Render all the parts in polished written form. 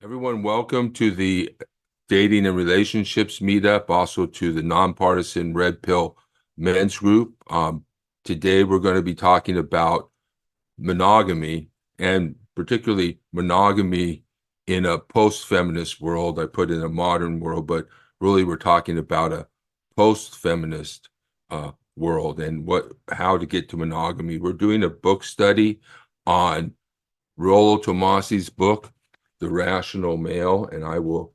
Everyone, welcome to the Dating and Relationships Meetup, also to the Nonpartisan Red Pill Men's Group. Today, we're going to be talking about monogamy, and particularly monogamy in a post-feminist world. I put in a modern world, but really we're talking about a post-feminist world and how to get to monogamy. We're doing a book study on Rollo Tomassi's book, The Rational Male, and I will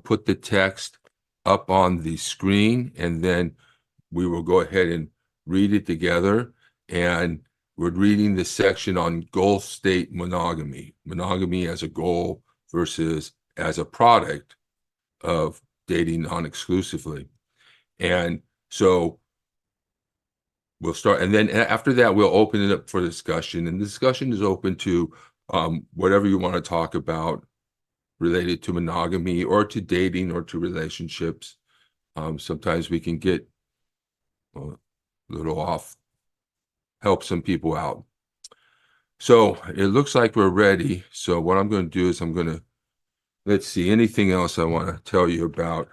put the text up on the screen, and then we will go ahead and read it together. And we're reading the section on goal-state monogamy, monogamy as a goal versus as a product of dating non-exclusively. And so we'll start, and then after that, we'll open it up for discussion. And the discussion is open to whatever you want to talk about related to monogamy or to dating or to relationships. Sometimes we can get a little off, help some people out. So it looks like we're ready. So what I'm going to do is let's see, anything else I want to tell you about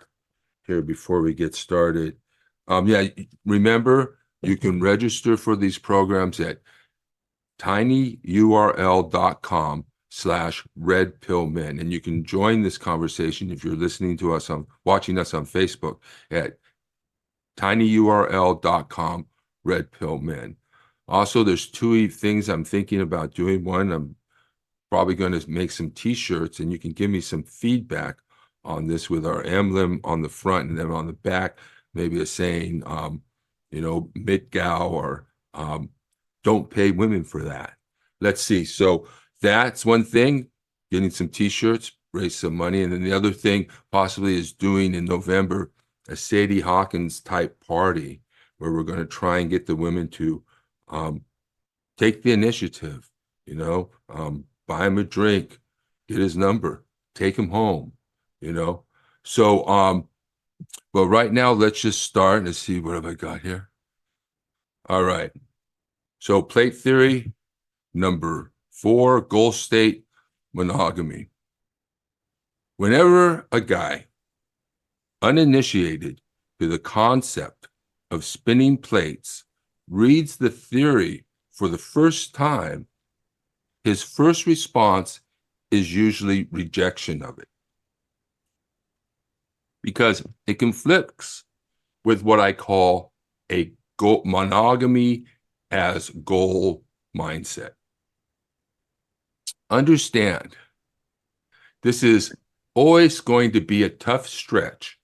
here before we get started. Yeah, remember, you can register for these programs at tinyurl.com/redpillmen. And you can join this conversation if you're listening to us watching us on Facebook at tinyurl.com/redpillmen. Also, there's two things I'm thinking about doing. One, I'm probably going to make some t-shirts, and you can give me some feedback on this with our emblem on the front, and then on the back, maybe a saying, Mitgao or don't pay women for that. Let's see. So that's one thing, getting some t-shirts, raise some money. And then the other thing possibly is doing in November a Sadie Hawkins type party where we're going to try and get the women to take the initiative, buy him a drink, get his number, take him home, So, but right now, let's just start. Let's see, what have I got here? All right. So plate theory number 4, goal-state monogamy. Whenever a guy uninitiated to the concept of spinning plates reads the theory for the first time, his first response is usually rejection of it, because it conflicts with what I call a monogamy as goal mindset. Understand, this is always going to be a tough stretch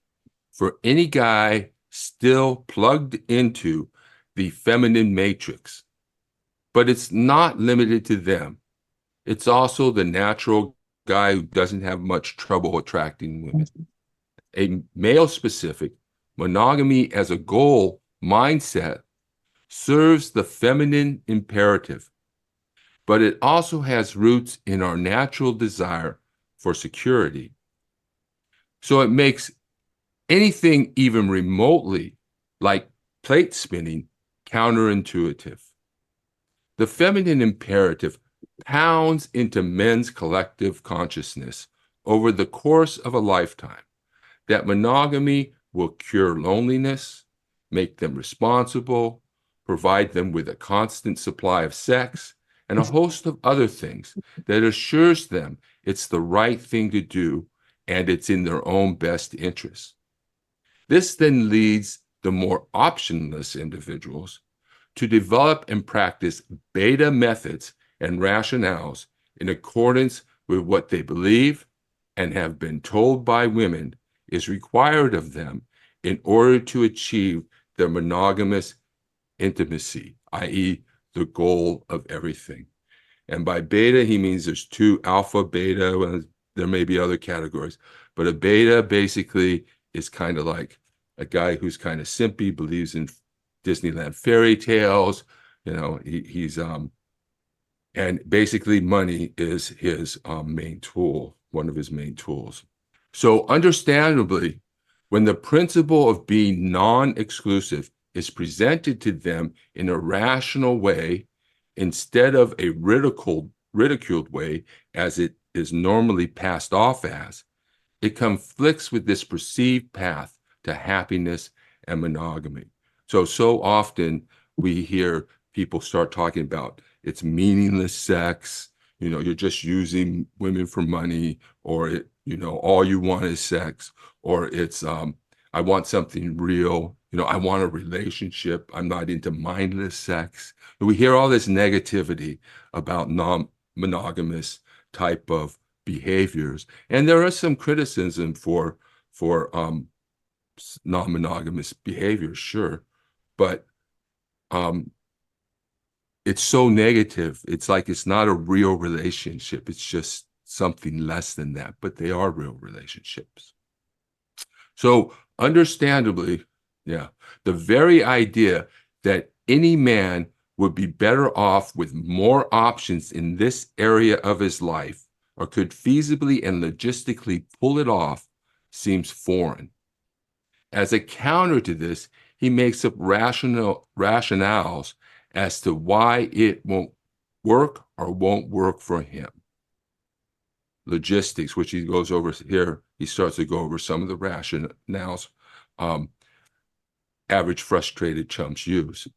for any guy still plugged into the feminine matrix, but it's not limited to them. It's also the natural guy who doesn't have much trouble attracting women. A male-specific monogamy as a goal mindset serves the feminine imperative, but it also has roots in our natural desire for security. So it makes anything even remotely like plate spinning counterintuitive. The feminine imperative pounds into men's collective consciousness over the course of a lifetime that monogamy will cure loneliness, make them responsible, provide them with a constant supply of sex, and a host of other things that assures them it's the right thing to do and it's in their own best interest. This then leads the more optionless individuals to develop and practice beta methods and rationales in accordance with what they believe and have been told by women is required of them in order to achieve their monogamous intimacy, i.e., the goal of everything. And by beta, he means there's 2, alpha, beta. Well, there may be other categories, but a beta basically is kind of like a guy who's kind of simpy, believes in Disneyland fairy tales. And basically money is his main tool, one of his main tools. So understandably, when the principle of being non-exclusive is presented to them in a rational way instead of a ridiculed way, as it is normally passed off as, it conflicts with this perceived path to happiness and monogamy. So often we hear people start talking about it's meaningless sex, you're just using women for money, or all you want is sex, or it's I want something real, I want a relationship, I'm not into mindless sex. We hear all this negativity about non-monogamous type of behaviors, and there is some criticism for non-monogamous behavior, sure, but it's so negative. It's like it's not a real relationship. It's just something less than that, but they are real relationships. So understandably, yeah, the very idea that any man would be better off with more options in this area of his life, or could feasibly and logistically pull it off, seems foreign. As a counter to this, he makes up rationales as to why it won't work or won't work for him. Logistics, which he goes over here, he starts to go over some of the rationales average frustrated chumps use.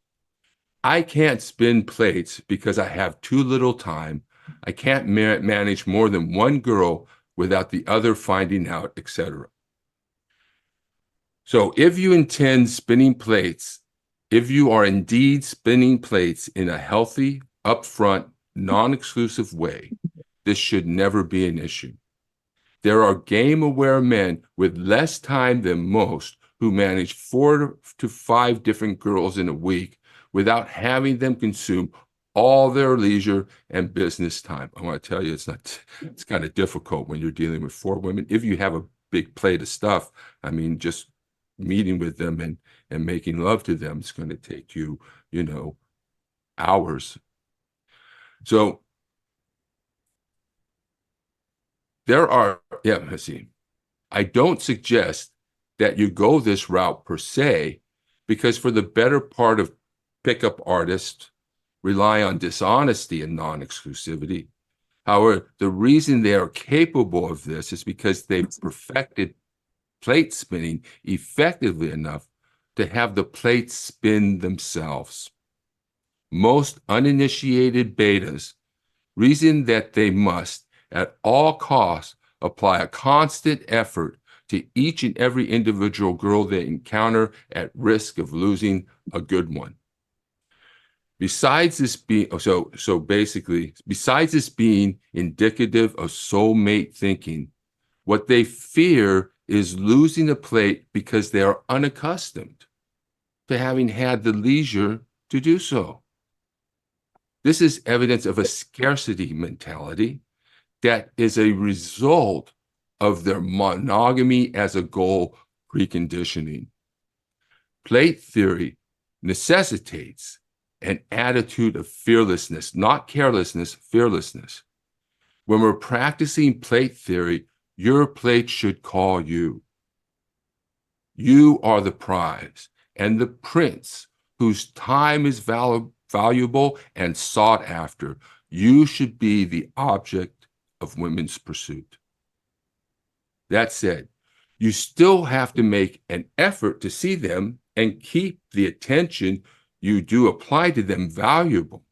I can't spin plates because I have too little time. I can't manage more than one girl without the other finding out, etc. So if you intend spinning plates, if you are indeed spinning plates in a healthy, upfront, non-exclusive way, this should never be an issue. There are game-aware men with less time than most who manage 4 to 5 different girls in a week without having them consume all their leisure and business time. I want to tell you, it's kind of difficult when you're dealing with 4 women. If you have a big plate of stuff, I mean, just meeting with them and making love to them is going to take you, hours. So let's see. I don't suggest that you go this route per se, because for the better part of pickup artists rely on dishonesty and non-exclusivity. However, the reason they are capable of this is because they've perfected plate spinning effectively enough to have the plates spin themselves. Most uninitiated betas reason that they must, at all costs, apply a constant effort to each and every individual girl they encounter at risk of losing a good one. Besides this being besides this being indicative of soulmate thinking, what they fear is losing a plate because they are unaccustomed to having had the leisure to do so. This is evidence of a scarcity mentality that is a result of their monogamy as a goal preconditioning. Plate theory necessitates an attitude of fearlessness, not carelessness, fearlessness. When we're practicing plate theory, your plate should call you. You are the prize and the prince whose time is valuable and sought after. You should be the object of women's pursuit. That said, you still have to make an effort to see them and keep the attention you do apply to them valuable.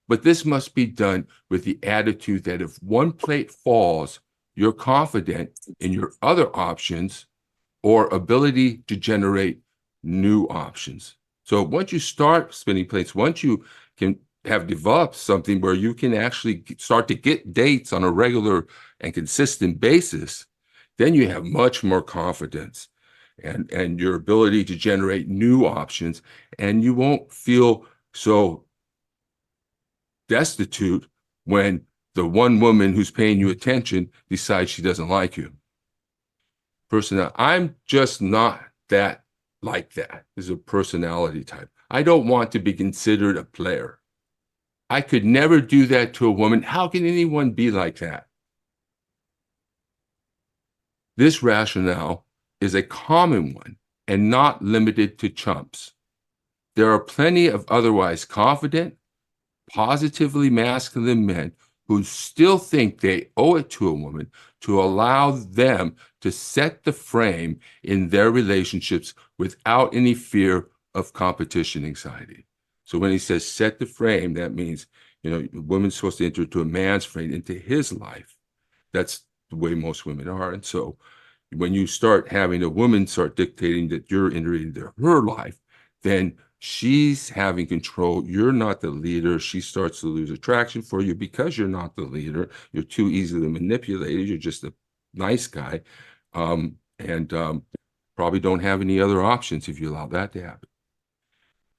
But this must be done with the attitude that if one plate falls, you're confident in your other options or ability to generate new options. So once you start spinning plates, once you can have developed something where you can actually start to get dates on a regular and consistent basis, then you have much more confidence and your ability to generate new options, and you won't feel so destitute when the one woman who's paying you attention decides she doesn't like you. Personally, I'm just not that like that. This is a personality type. I don't want to be considered a player. I could never do that to a woman. How can anyone be like that? This rationale is a common one and not limited to chumps. There are plenty of otherwise confident, positively masculine men who still think they owe it to a woman to allow them to set the frame in their relationships without any fear of competition anxiety. So when he says set the frame, that means, a woman's supposed to enter into a man's frame, into his life. That's the way most women are. And so when you start having a woman start dictating that you're entering into her life, then she's having control. You're not the leader. She starts to lose attraction for you because you're not the leader. You're too easily manipulated. You're just a nice guy. And probably don't have any other options if you allow that to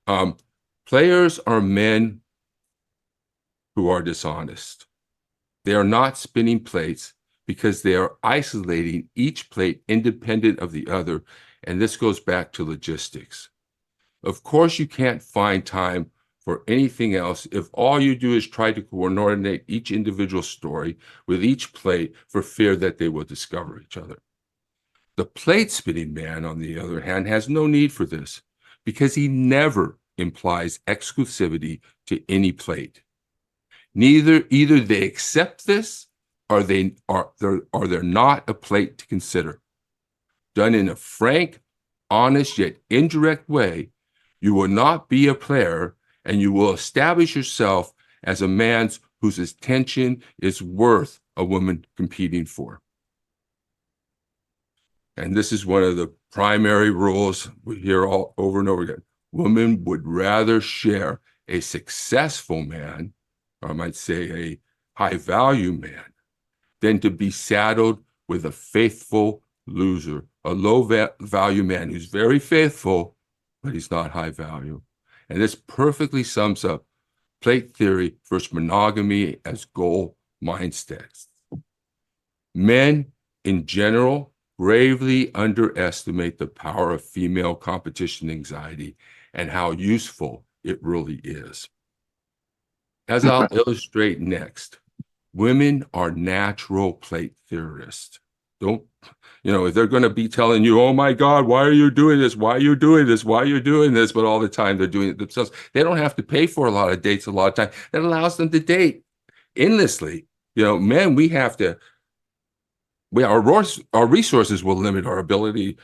happen. Players are men who are dishonest. They are not spinning plates because they are isolating each plate independent of the other. And this goes back to logistics. Of course, you can't find time for anything else if all you do is try to coordinate each individual story with each plate for fear that they will discover each other. The plate spinning man, on the other hand, has no need for this because he never implies exclusivity to any plate. Either they accept this or they're not a plate to consider. Done in a frank, honest, yet indirect way, you will not be a player, and you will establish yourself as a man whose attention is worth a woman competing for. And this is one of the primary rules we hear all over and over again. Women would rather share a successful man, or I might say a high-value man, than to be saddled with a faithful loser, a low-value man who's very faithful, but he's not high value. And this perfectly sums up plate theory versus monogamy as goal mindsets. Men, in general, gravely underestimate the power of female competition anxiety and how useful it really is. As I'll illustrate next, women are natural plate theorists. If they're going to be telling you, oh my God, why are you doing this? Why are you doing this? Why are you doing this? But all the time they're doing it themselves. They don't have to pay for a lot of dates a lot of time. That allows them to date endlessly. Men, our resources will limit our ability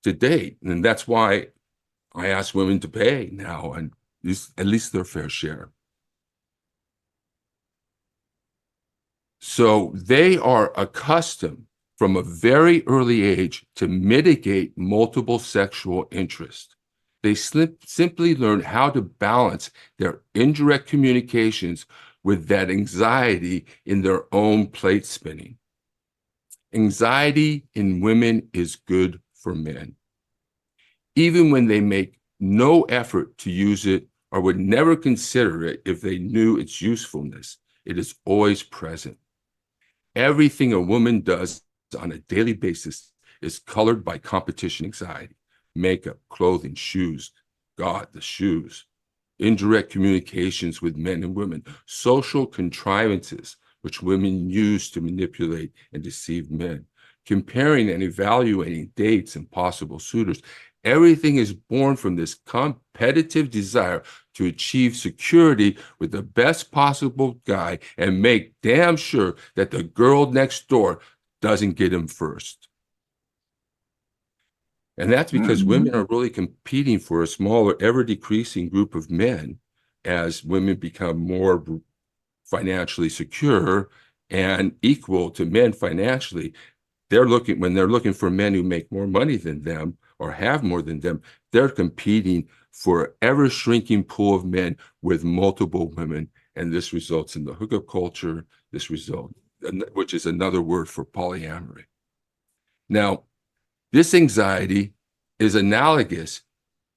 to date. And that's why I ask women to pay now, and at least their fair share. So they are accustomed from a very early age to mitigate multiple sexual interests. They simply learn how to balance their indirect communications with that anxiety in their own plate spinning. Anxiety in women is good for men. Even when they make no effort to use it or would never consider it if they knew its usefulness, it is always present. Everything a woman does on a daily basis is colored by competition anxiety, makeup, clothing, shoes, the shoes, indirect communications with men and women, social contrivances, which women use to manipulate and deceive men, comparing and evaluating dates and possible suitors. Everything is born from this competitive desire to achieve security with the best possible guy and make damn sure that the girl next door doesn't get him first. And that's because women are really competing for a smaller, ever-decreasing group of men as women become more financially secure and equal to men financially. When they're looking for men who make more money than them or have more than them, they're competing for an ever-shrinking pool of men with multiple women. And this results in the hookup culture, which is another word for polyamory. Now, this anxiety is analogous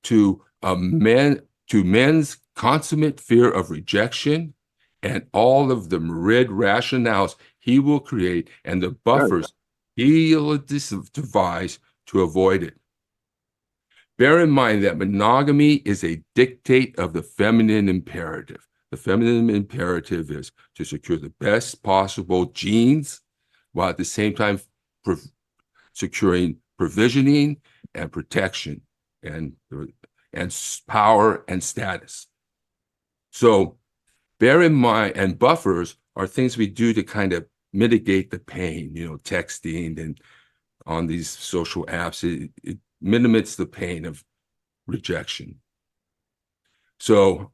to men's consummate fear of rejection and all of the myriad rationales he will create and the buffers he'll devise to avoid it. Bear in mind that monogamy is a dictate of the feminine imperative. The feminine imperative is to secure the best possible genes while at the same time securing provisioning and protection and power and status. So bear in mind, and buffers are things we do to kind of mitigate the pain, texting and on these social apps. It mitigates the pain of rejection. So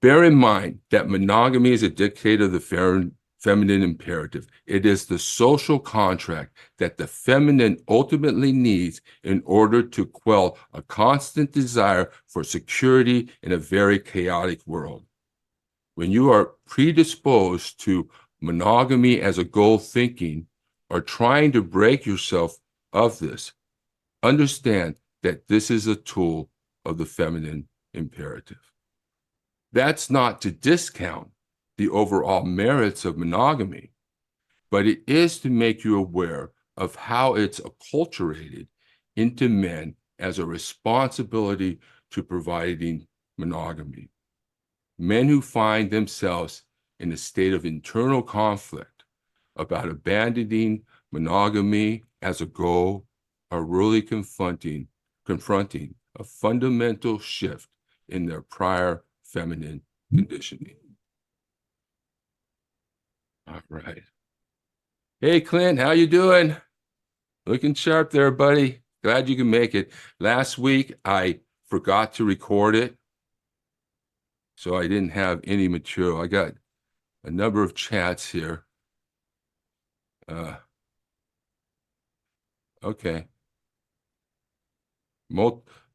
bear in mind that monogamy is a dictator of the feminine imperative. It is the social contract that the feminine ultimately needs in order to quell a constant desire for security in a very chaotic world. When you are predisposed to monogamy as a goal thinking or trying to break yourself of this, understand that this is a tool of the feminine imperative. That's not to discount the overall merits of monogamy, but it is to make you aware of how it's acculturated into men as a responsibility to providing monogamy. Men who find themselves in a state of internal conflict about abandoning monogamy as a goal are really confronting a fundamental shift in their prior feminine conditioning. All right. Hey, Clint, how you doing? Looking sharp there, buddy. Glad you can make it. Last week, I forgot to record it, so I didn't have any material. I got a number of chats here. Okay.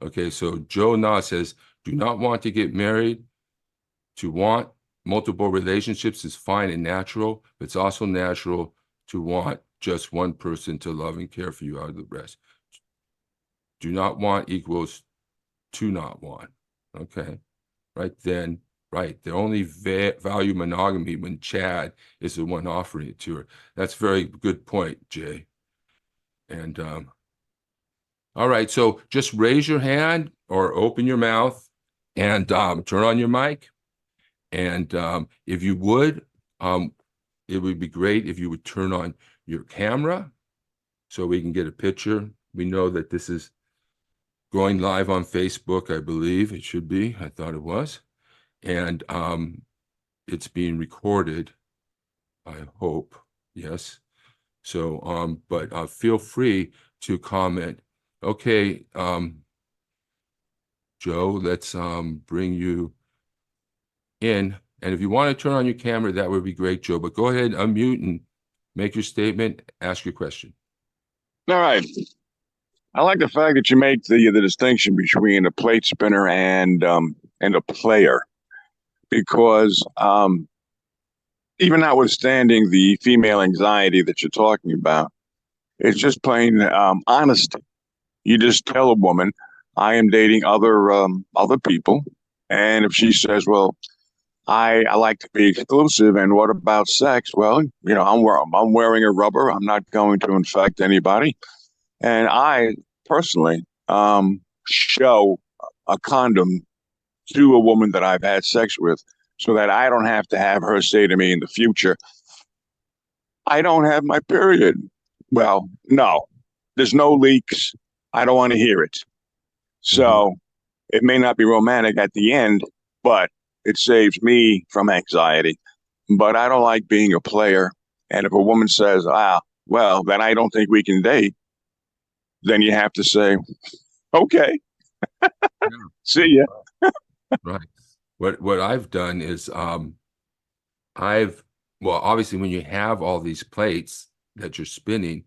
Okay, so Joe Na says, do not want to get married. To want multiple relationships is fine and natural, but it's also natural to want just one person to love and care for you out of the rest. Do not want equals to not want. Okay, right then, right. They only value monogamy when Chad is the one offering it to her. That's a very good point, Jay. And all right, so just raise your hand or open your mouth and turn on your mic. And if you would, it would be great if you would turn on your camera so we can get a picture. We know that this is going live on Facebook, I believe it should be. I thought it was. And it's being recorded, I hope. Yes. So, but feel free to comment. Okay, Joe, let's bring you in. And if you want to turn on your camera, that would be great, Joe. But go ahead, unmute and make your statement, ask your question. All right. I like the fact that you make the distinction between a plate spinner and a player, because even notwithstanding the female anxiety that you're talking about, it's just plain honesty. You just tell a woman, "I am dating other people," and if she says, "Well, I like to be exclusive, and what about sex?" Well, I'm wearing a rubber. I'm not going to infect anybody. And I personally show a condom to a woman that I've had sex with so that I don't have to have her say to me in the future, "I don't have my period." Well, no, there's no leaks. I don't want to hear it. So it may not be romantic at the end, but it saves me from anxiety. But I don't like being a player. And if a woman says, well, then I don't think we can date, then you have to say, okay, see ya. Right. What I've done is well, obviously when you have all these plates that you're spinning,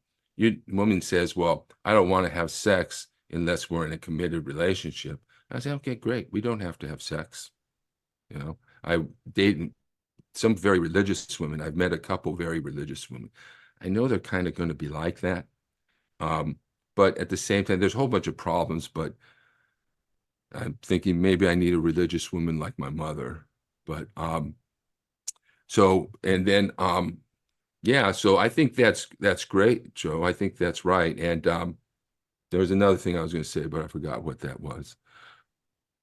woman says, well, I don't want to have sex unless we're in a committed relationship. I say, okay, great. We don't have to have sex. I date some very religious women. I've met a couple very religious women. I know they're kind of going to be like that. But at the same time, there's a whole bunch of problems, but I'm thinking maybe I need a religious woman like my mother. But so I think that's great, Joe. I think that's right. And there was another thing I was going to say, but I forgot what that was.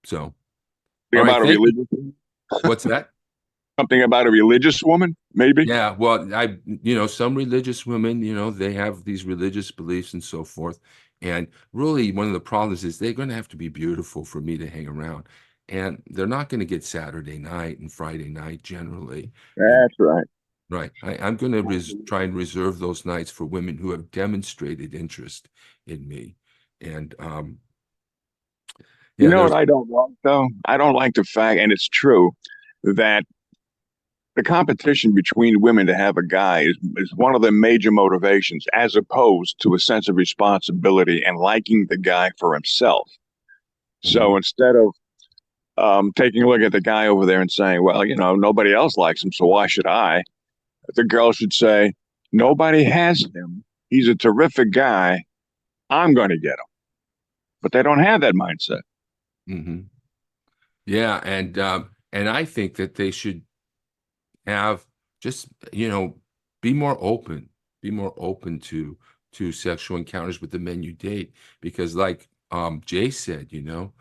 So Something about a religious woman? What's that? Something about a religious woman, maybe? Yeah, well, some religious women, they have these religious beliefs and so forth. And really, one of the problems is they're going to have to be beautiful for me to hang around. and they're not going to get Saturday night and Friday night generally. You That's right. Right. I'm going to try and reserve those nights for women who have demonstrated interest in me. And You yeah, know what there's I don't like though? I don't like the fact, and it's true, that the competition between women to have a guy is one of the major motivations, as opposed to a sense of responsibility and liking the guy for himself. Mhm. So instead of taking a look at the guy over there and saying, well, you know, nobody else likes him, so why should I? The girl should say, nobody has him. He's a terrific guy. I'm going to get him. But they don't have that mindset. Mhm. Yeah, and I think that they should have just, be more open, be more open to sexual encounters with the men you date because like Jay said, you know,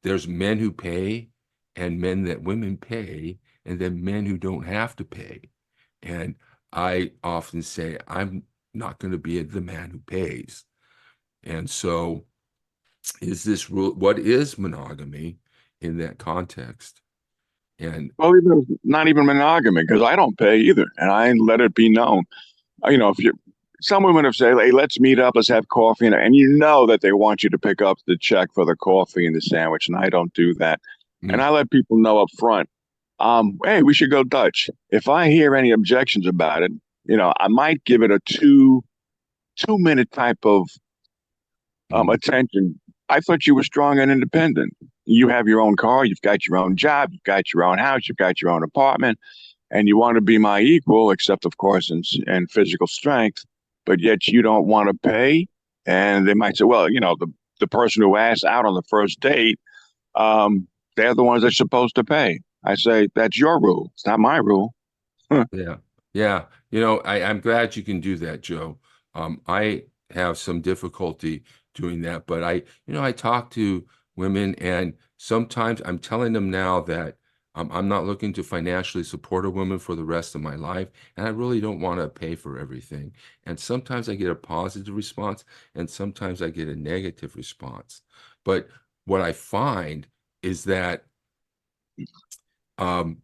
there's men who pay and men that women pay and then men who don't have to pay. And I often say I'm not going to be the man who pays. And so is this rule what is monogamy in that context? And Well, even not even monogamy, because I don't pay either, and I let it be known. You know, if you some women have said, "Hey, let's meet up, let's have coffee," and you know that they want you to pick up the check for the coffee and the sandwich, and I don't do that. And mm, I let people know up front, hey, we should go Dutch. If I hear any objections about it, you know, I might give it a two minute type of mm, attention. I thought you were strong and independent. You have your own car, you've got your own job, you've got your own house, you've got your own apartment, and you want to be my equal, except of course in physical strength, but yet you don't want to pay. And they might say, well, you know, the person who asked out on the first date, they're the ones that's supposed to pay. I say, that's your rule. It's not my rule. yeah, yeah. I'm glad you can do that, Joe. I have some difficulty doing that, but I talk to women and sometimes I'm telling them now that I'm not looking to financially support a woman for the rest of my life, and I really don't want to pay for everything. And sometimes I get a positive response, and sometimes I get a negative response. But what I find is that um,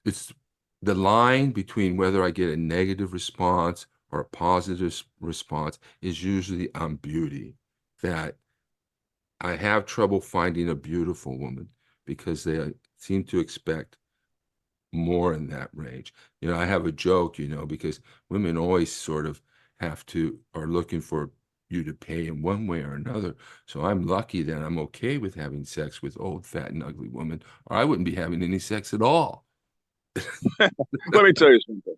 it's the line between whether I get a negative response or a positive response is usually on beauty. That I have trouble finding a beautiful woman because they seem to expect more in that range. I have a joke, because women always sort of are looking for you to pay in one way or another. So I'm lucky that I'm okay with having sex with old, fat, and ugly women, or I wouldn't be having any sex at all. Let me tell you something.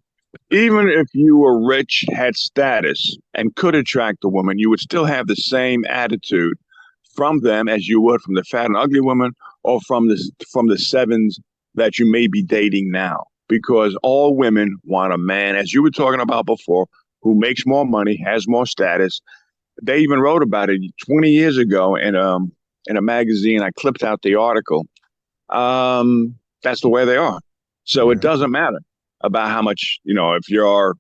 Even if you were rich, had status, and could attract a woman, you would still have the same attitude from them as you would from the fat and ugly woman or from the sevens that you may be dating now. Because all women want a man, as you were talking about before, who makes more money, has more status. They even wrote about it 20 years ago in a magazine. I clipped out the article. That's the way they are. So it Yeah. doesn't matter about how much, you know, if you're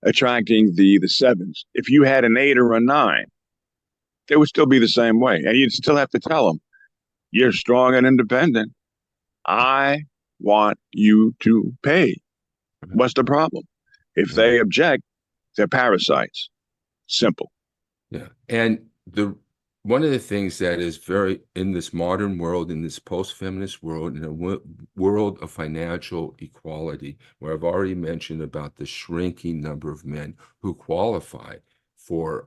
attracting the sevens. If you had an eight or a nine, they would still be the same way. And you'd still have to tell them, you're strong and independent. I want you to pay. What's the problem? If Yeah. they object, they're parasites. Simple. Yeah. And the one of the things that is very in this modern world, in this post-feminist world, in a world of financial equality, where I've already mentioned about the shrinking number of men who qualify for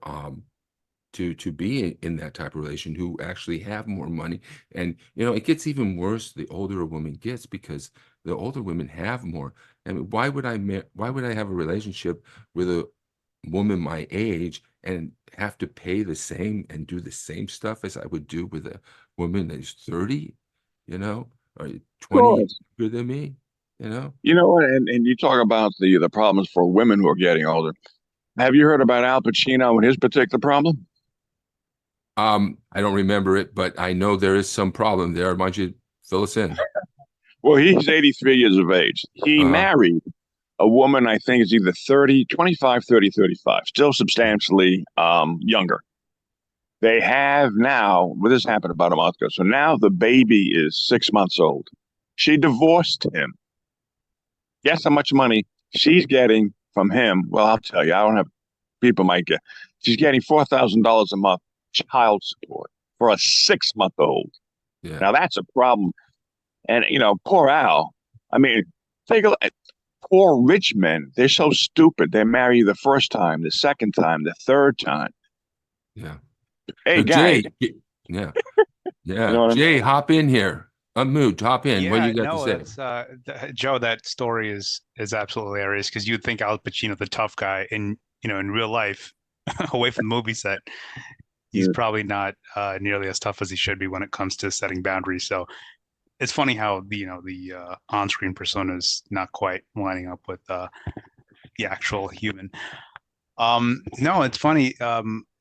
to be in that type of relation, who actually have more money. And it gets even worse the older a woman gets because the older women have more. I mean, why would I have a relationship with a woman my age and have to pay the same and do the same stuff as I would do with a woman that's 30, or Of 20 course. younger than me, you know? You know what? And you talk about the problems for women who are getting older. Have you heard about Al Pacino and his particular problem? I don't remember it, but I know there is some problem there. Why don't you fill us in? Well, he's 83 years of age. He Uh-huh. married a woman, I think is either 30, 25, 30, 35, still substantially younger. They have now, well, this happened about a month ago. So now the baby is 6 months old. She divorced him. Guess how much money she's getting from him? Well, I'll tell you, I don't have people might get. She's getting $4,000 a month child support for a 6 month old. Yeah. Now that's a problem. And poor Al. I mean, take a look at poor rich men. They're so stupid. They marry you the first time, the second time, the third time. Yeah. Hey, So guy, Jay, yeah, you yeah. know what I mean? Jay, hop in here. Unmute, hop in. What do Yeah, you got to no, say? that's Joe. That story is absolutely hilarious because you'd think Al Pacino, the tough guy, in real life, away from the movie set, he's Yeah. probably not nearly as tough as he should be when it comes to setting boundaries. So it's funny how the on-screen persona is not quite lining up with the actual human. No, it's funny.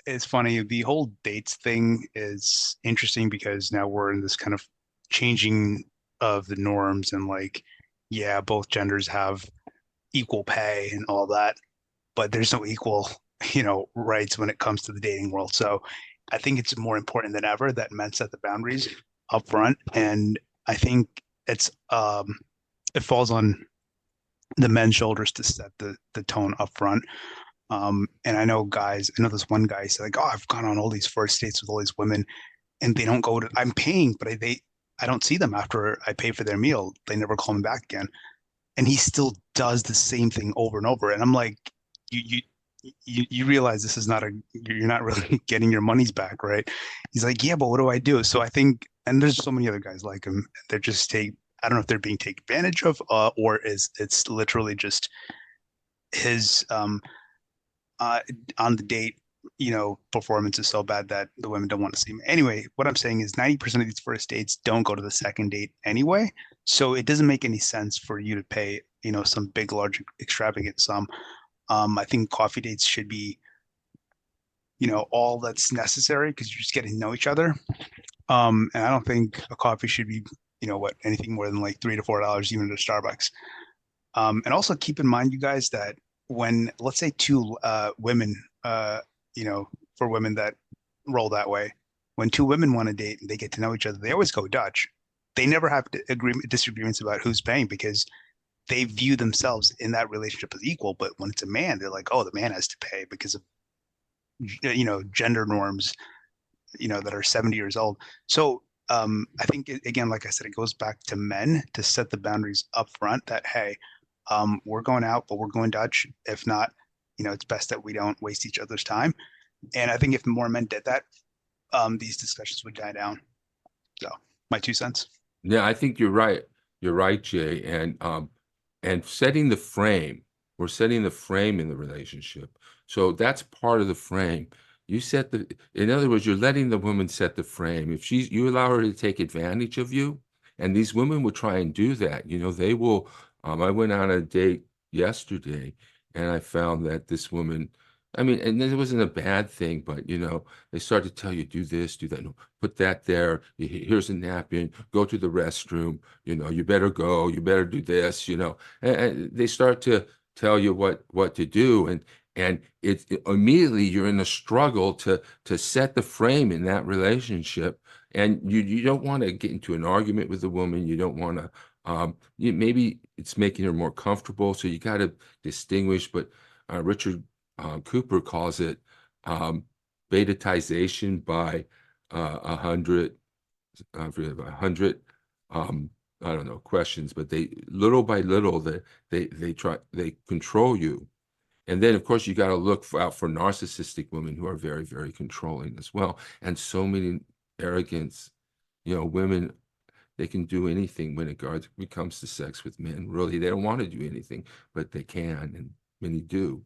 It's funny. The whole dates thing is interesting because now we're in this kind of changing of the norms and like, yeah, both genders have equal pay and all that, but there's no equal, rights when it comes to the dating world. So I think it's more important than ever that men set the boundaries up front. And I think it's it falls on the men's shoulders to set the tone up front. And I know this one guy said like, oh, I've gone on all these first dates with all these women and they don't go to, I'm paying, but I don't see them after I pay for their meal. They never call me back again. And he still does the same thing over and over. And I'm like, you, you realize this is not you're not really getting your monies back, right? He's like, yeah, but what do I do? So I think, and there's so many other guys like him. They're just I don't know if they're being taken advantage of, or it's literally just his, uh, on the date, performance is so bad that the women don't want to see him. Anyway, what I'm saying is 90% of these first dates don't go to the second date anyway. So it doesn't make any sense for you to pay, some big, large, extravagant sum. I think coffee dates should be, all that's necessary because you're just getting to know each other. And I don't think a coffee should be, anything more than like $3 to $4, even at a Starbucks. And also keep in mind, you guys, that when let's say two women, for women that roll that way, when two women want to date and they get to know each other, they always go Dutch. They never have disagreements about who's paying because they view themselves in that relationship as equal. But when it's a man, they're like, oh, the man has to pay because of gender norms, that are 70 years old. So I think again, like I said, it goes back to men to set the boundaries up front that, hey, we're going out, but we're going Dutch. If not, it's best that we don't waste each other's time. And I think if more men did that, these discussions would die down. So my 2 cents. Yeah, I think you're right. You're right, Jay. And setting the frame, we're setting the frame in the relationship. So that's part of the frame. In other words, you're letting the woman set the frame. If you allow her to take advantage of you, and these women will try and do that, they will. I went on a date yesterday and I found that this woman, I mean, and it wasn't a bad thing, but they start to tell you, do this, do that, no, put that there, here's a napkin, go to the restroom, you better go, you better do this, and they start to tell you what to do. And immediately you're in a struggle to set the frame in that relationship. And you don't want to get into an argument with the woman. You don't want to, maybe it's making her more comfortable. So you got to distinguish. But Richard Cooper calls it betatization by 100, I forget, 100, I don't know, questions. But they little by little they control you. And then, of course, you got to look out for narcissistic women who are very, very controlling as well. And so many arrogance, women, they can do anything when it comes to sex with men. Really, they don't want to do anything, but they can, and many do.